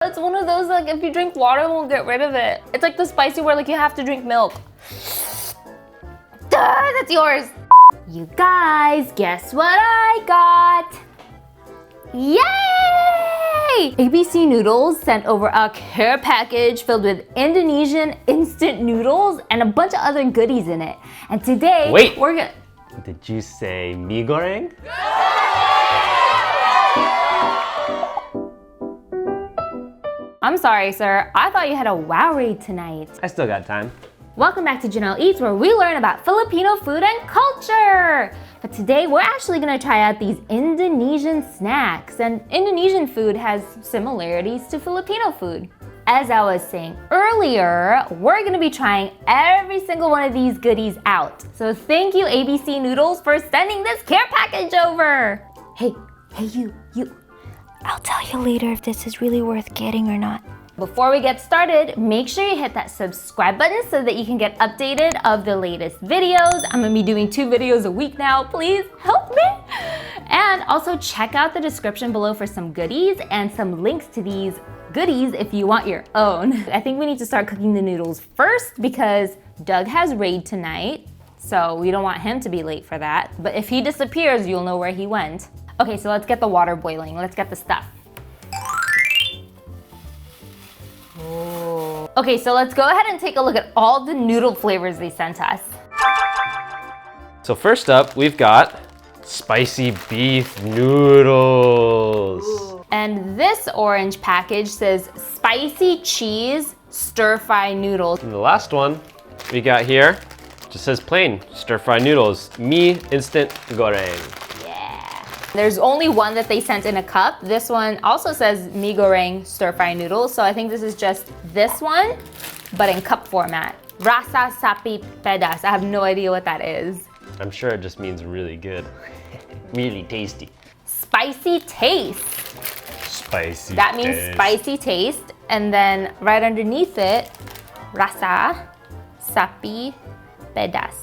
It's one of those, like, if you drink water, it won't get rid of it. It's like the spicy where, like, you have to drink milk. Duh, that's yours. You guys, guess what I got? Yay! ABC Noodles sent over a care package filled with Indonesian instant noodles and a bunch of other goodies in it. And today, we're gonna... Did you say mie goreng? I'm sorry, sir. I thought you had a wow raid tonight. I still got time. Welcome back to Janelle Eats, where we learn about Filipino food and culture. But today, we're actually gonna try out these Indonesian snacks. And Indonesian food has similarities to Filipino food. As I was saying earlier, we're gonna be trying every single one of these goodies out. So thank you, ABC Noodles, for sending this care package over. Hey, you. I'll tell you later if this is really worth getting or not. Before we get started, make sure you hit that subscribe button so that you can get updated of the latest videos. I'm gonna be doing 2 videos a week now. Please help me. And also check out the description below for some goodies and some links to these goodies if you want your own. I think we need to start cooking the noodles first because Doug has raid tonight, so we don't want him to be late for that. But if he disappears, you'll know where he went. Okay, so let's get the water boiling. Let's get the stuff. Oh. Okay, so let's go ahead and take a look at all the noodle flavors they sent us. So first up, we've got spicy beef noodles. Ooh. And this orange package says spicy cheese stir-fry noodles. And the last one we got here just says plain stir-fry noodles, mie instant goreng. There's only one that they sent in a cup. This one also says mie goreng stir-fry noodles. So I think this is just this one, but in cup format. Rasa sapi pedas. I have no idea what that is. I'm sure it just means really good. Really tasty. Spicy taste. Spicy That means taste. spicy taste. And then right underneath it, rasa sapi pedas.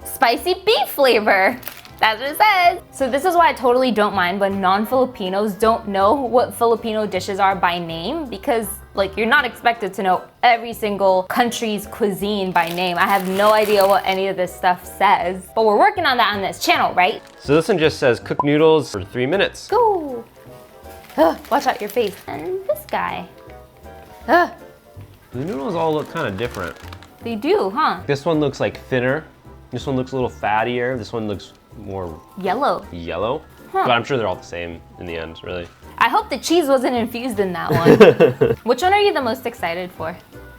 Spicy beef flavor. That's what it says. So this is why I totally don't mind when non-Filipinos don't know what Filipino dishes are by name, because like you're not expected to know every single country's cuisine by name. I have no idea what any of this stuff says, but we're working on that on this channel, right? So this one just says cook noodles for 3 minutes. Go. Watch out your face. And this guy. The noodles all look kind of different. They do, huh? This one looks like thinner. This one looks a little fattier. This one looks more yellow. Huh. But I'm sure they're all the same in the end, really. I hope the cheese wasn't infused in that one. Which one are you the most excited for?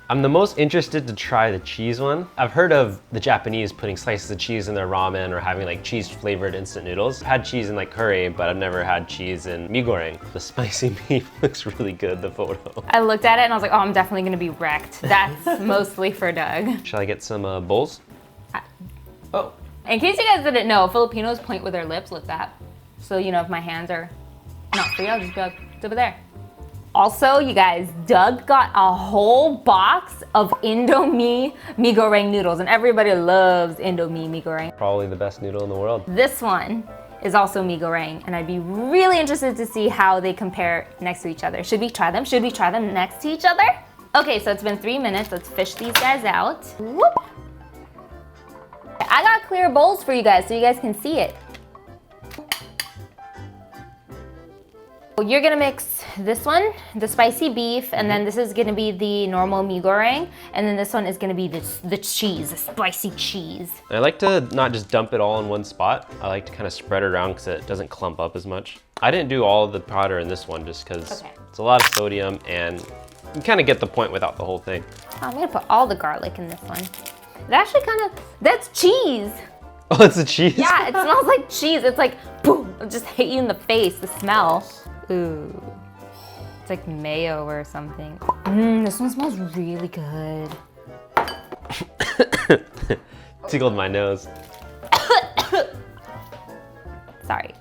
I'm the most interested to try the cheese one. I've heard of the Japanese putting slices of cheese in their ramen or having like cheese flavored instant noodles. I've had cheese in like curry, but I've never had cheese in mie goreng. The spicy beef looks really good, the photo. I looked at it and I was like, oh, I'm definitely gonna be wrecked. That's mostly for Doug. Should I get some bowls? Oh. In case you guys didn't know, Filipinos point with their lips like that. So, you know, if my hands are not free, I'll just be like, it's over there. Also, you guys, Doug got a whole box of indomie mie goreng noodles, and everybody loves indomie mie goreng. Probably the best noodle in the world. This one is also mie goreng, and I'd be really interested to see how they compare next to each other. Should we try them? Should we try them next to each other? Okay, so it's been 3 minutes. Let's fish these guys out. Whoop. I got clear bowls for you guys so you guys can see it. You're gonna mix this one, the spicy beef, and then this is gonna be the normal mie goreng, and then this one is gonna be the cheese, the spicy cheese. I like to not just dump it all in one spot. I like to kind of spread it around because it doesn't clump up as much. I didn't do all of the powder in this one just because it's a lot of sodium and you kind of get the point without the whole thing. I'm gonna put all the garlic in this one. It actually that's cheese. Oh, it's a cheese? Yeah, it smells like cheese. It's like, boom, it just hit you in the face, the smell. Ooh, it's like mayo or something. This one smells really good. Tickled my nose. Sorry.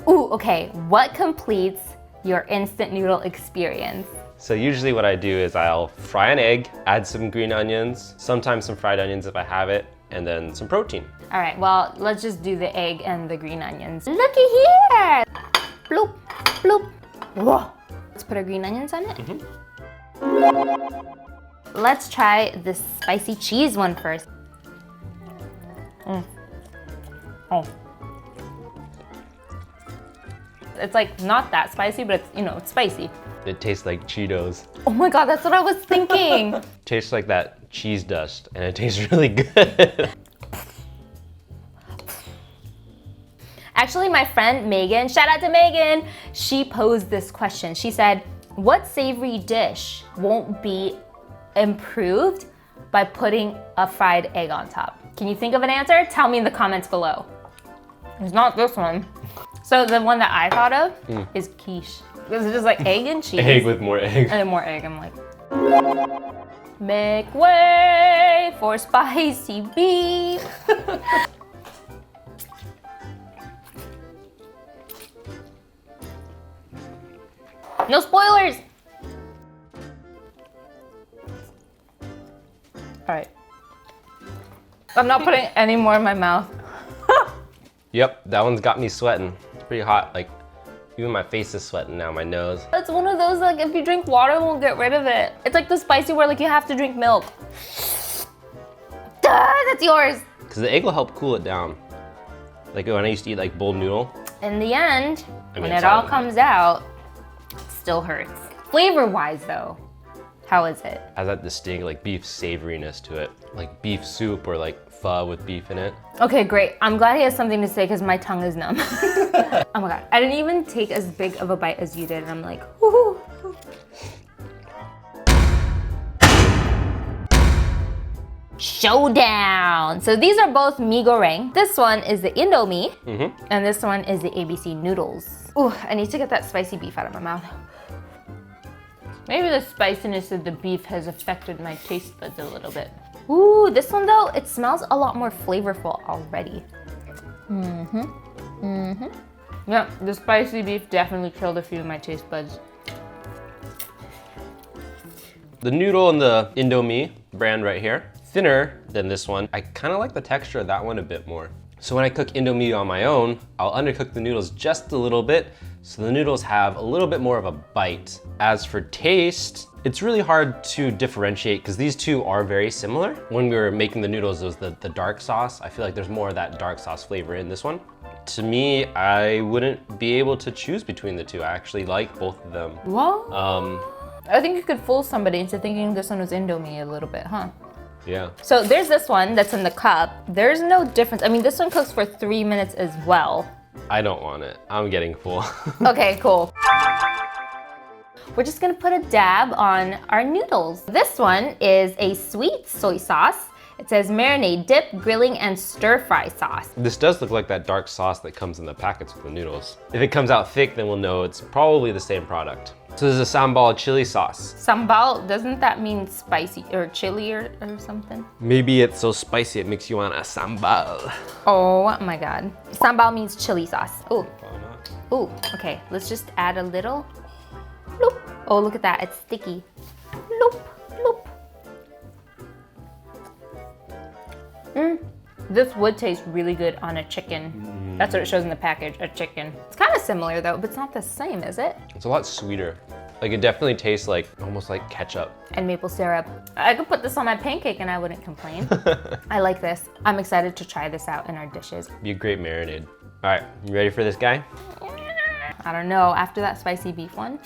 Ooh, okay, what completes your instant noodle experience? So usually what I do is I'll fry an egg, add some green onions, sometimes some fried onions if I have it, and then some protein. All right, well, let's just do the egg and the green onions. Looky here! Bloop, bloop. Whoa. Let's put our green onions on it. Let's try this spicy cheese one first. Oh. It's like not that spicy, but it's, you know, it's spicy. It tastes like Cheetos. Oh my God, that's what I was thinking. Tastes like that cheese dust, and it tastes really good. Actually, my friend Megan, shout out to Megan, she posed this question. She said, what savory dish won't be improved by putting a fried egg on top? Can you think of an answer? Tell me in the comments below. It's not this one. So the one that I thought of is quiche. Because it's just like egg and cheese. Egg with more egg. And then more egg. I'm like, make way for spicy beef. No spoilers. All right. I'm not putting any more in my mouth. Yep, that one's got me sweating. It's pretty hot. Like, even my face is sweating now, my nose. It's one of those, like, if you drink water, it won't get rid of it. It's like the spicy where, like, you have to drink milk. Duh, that's yours. Because the egg will help cool it down. Like when I used to eat, like, bowl noodle. In the end, I mean, when it's it all all- comes out, it still hurts. Flavor-wise, though, how is it? Has that distinct, like, beef savoriness to it. Like beef soup or, like, pho with beef in it. Okay, great. I'm glad he has something to say because my tongue is numb. Oh my God. I didn't even take as big of a bite as you did, and I'm like, woohoo. Showdown. So these are both mee goreng. This one is the indomie, and this one is the ABC Noodles. Ooh, I need to get that spicy beef out of my mouth. Maybe the spiciness of the beef has affected my taste buds a little bit. Ooh, this one though, it smells a lot more flavorful already. Yeah, the spicy beef definitely killed a few of my taste buds. The noodle and the Indomie brand right here, thinner than this one. I kind of like the texture of that one a bit more. So when I cook Indomie on my own, I'll undercook the noodles just a little bit so the noodles have a little bit more of a bite. As for taste, it's really hard to differentiate because these two are very similar. When we were making the noodles, it was the dark sauce. I feel like there's more of that dark sauce flavor in this one. To me, I wouldn't be able to choose between the two. I actually like both of them. What? I think you could fool somebody into thinking this one was Indomie a little bit, huh? Yeah. So there's this one that's in the cup. There's no difference. I mean, this one cooks for 3 minutes as well. I don't want it. I'm getting full. Okay, cool. We're just gonna put a dab on our noodles. This one is a sweet soy sauce. It says marinade, dip, grilling, and stir fry sauce. This does look like that dark sauce that comes in the packets with the noodles. If it comes out thick, then we'll know it's probably the same product. So this is a sambal chili sauce. Sambal, doesn't that mean spicy or chili or something? Maybe it's so spicy it makes you want a sambal. Oh my God. Sambal means chili sauce. Oh, Why not? ooh, okay. Let's just add a little. Loop. Oh, look at that, it's sticky. Loop, loop. This would taste really good on a chicken. That's what it shows in the package, a chicken. It's kind of similar though, but it's not the same, is it? It's a lot sweeter. Like it definitely tastes like, almost like ketchup. And maple syrup. I could put this on my pancake and I wouldn't complain. I like this. I'm excited to try this out in our dishes. Be a great marinade. All right, you ready for this guy? I don't know, after that spicy beef one.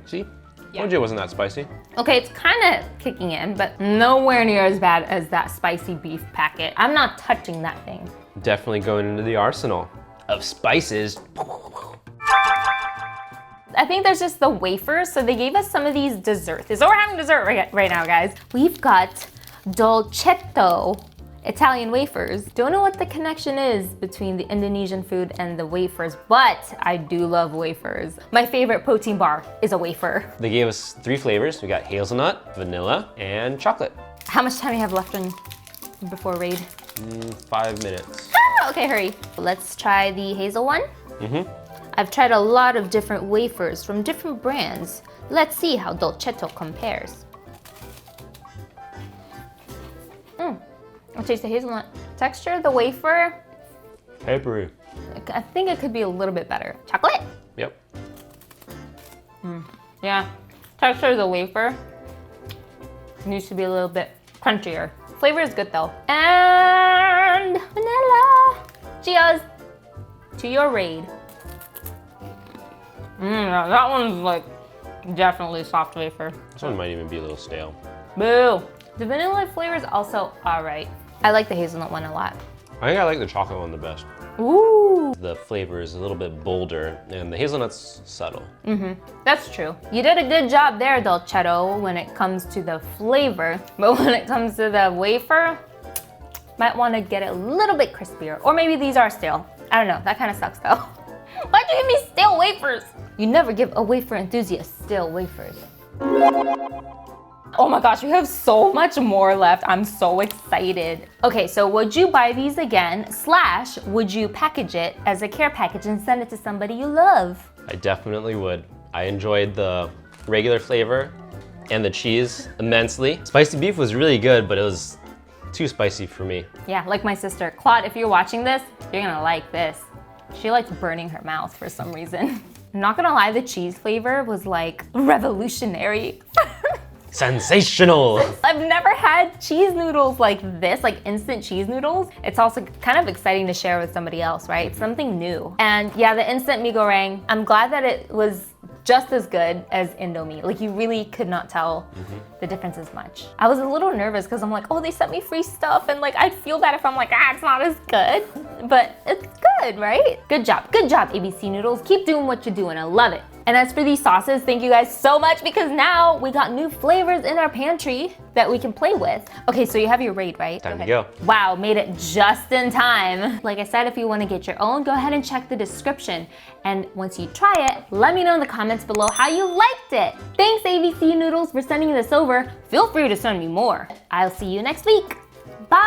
See? Told you it wasn't that spicy. Okay, it's kind of kicking in, but nowhere near as bad as that spicy beef packet. I'm not touching that thing. Definitely going into the arsenal of spices. I think there's just the wafers, so they gave us some of these desserts. So we're having dessert right now, guys. We've got dolcetto Italian wafers. Don't know what the connection is between the Indonesian food and the wafers, but I do love wafers. My favorite protein bar is a wafer. They gave us 3 flavors. We got hazelnut, vanilla, and chocolate. How much time do you have left before raid? 5 minutes. Ah, okay, hurry. Let's try the hazel one. I've tried a lot of different wafers from different brands. Let's see how dolcetto compares. I taste the hazelnut texture. The wafer Papery. I think it could be a little bit better. Chocolate? Yep. Yeah. Texture of the wafer needs to be a little bit crunchier. Flavor is good though. And vanilla. Cheers to your raid. Yeah, that one's like definitely soft wafer. This one might even be a little stale. Boo. The vanilla flavor is also all right. I like the hazelnut one a lot. I think I like the chocolate one the best. Ooh. The flavor is a little bit bolder and the hazelnut's subtle. That's true. You did a good job there, Dolcetto, when it comes to the flavor. But when it comes to the wafer, might want to get it a little bit crispier. Or maybe these are stale. I don't know. That kind of sucks though. Why'd you give me stale wafers? You never give a wafer enthusiast stale wafers. Oh my gosh, we have so much more left. I'm so excited. Okay, so would you buy these again, / would you package it as a care package and send it to somebody you love? I definitely would. I enjoyed the regular flavor and the cheese immensely. Spicy beef was really good, but it was too spicy for me. Yeah, like my sister. Claude, if you're watching this, you're gonna like this. She likes burning her mouth for some reason. I'm not gonna lie, the cheese flavor was like revolutionary. Sensational! I've never had cheese noodles like this, like instant cheese noodles. It's also kind of exciting to share with somebody else, right? It's something new. And yeah, the instant mee goreng, I'm glad that it was just as good as indomie. Like you really could not tell the difference as much. I was a little nervous because I'm like, oh, they sent me free stuff, and like I'd feel bad if I'm like, it's not as good. But it's good, right? Good job, ABC Noodles. Keep doing what you're doing, I love it. And as for these sauces, thank you guys so much because now we got new flavors in our pantry that we can play with. Okay, so you have your raid, right? Time to go. Wow, made it just in time. Like I said, if you want to get your own, go ahead and check the description. And once you try it, let me know in the comments below how you liked it. Thanks ABC Noodles for sending this over. Feel free to send me more. I'll see you next week. Bye!